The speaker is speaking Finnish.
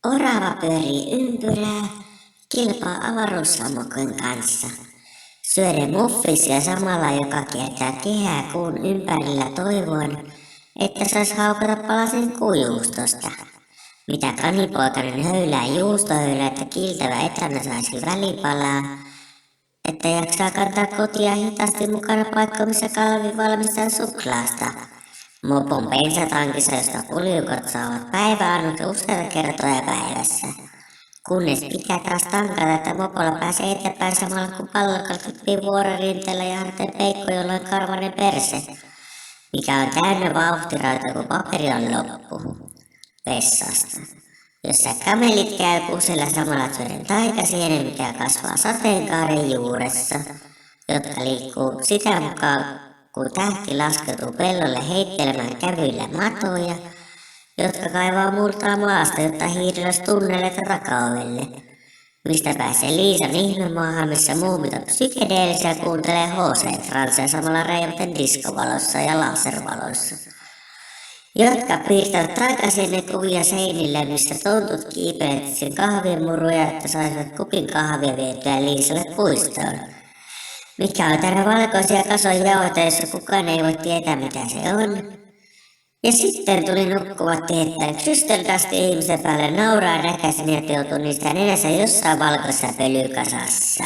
Orava pyörii ympyrää, kilpaa avaruussammakon kanssa. Syöden muffisia samalla, joka kiertää kehää kuun ympärillä toivoen, että sais haukata palasen kujuustosta. Mitä kanipoikainen höylää juustohöylää, että kiiltävä etänä saisi välipalaa, että jaksaa kantaa kotia hitaasti mukana paikka, missä kalvi valmistaa suklaasta. Mopon bensatankissa, josta puliukot saavat päiväannot useita kertoja päivässä. Kunnes pitää taas tankata, että mopolla pääsee eteenpäin samalla kun pallo kalkuttii vuororinteellä ja harteen peikko, jolloin karvanen perse, mikä on täynnä vauhtirauta, kun paperi on loppu. Vessasta, jossa kamelit käy kusella samalla syöden taikasienen, mikä kasvaa sateenkaaren juuressa, jotka liikkuu sitä mukaan, kun tähti laskeutuu pellolle heittelemään kävyillä matoja, jotka kaivaa multaa maasta, jotta hiirillä tunneleita takaovelle, mistä pääsee Liisan ihmemaahan, missä muumit on psykedeellisiä ja kuuntelee H.C. samalla räjähten diskovalossa ja laservaloissa, jotka piirtävät takaisin ne kuvia seinille, missä tontut kiipeät sen kahvimuruja, että saisivat kupin kahvia vietyä Liisalle puistoon, mikä on tänä valkoisia kasoja jauhata, jossa kukaan ei voi tietää mitä se on. Ja sitten tuli nukkuvat teettäjät systeltästi ihmisen päälle nauraa näkäisin ja teutui niistä nenässä jossain valkoisessa pölykasassa.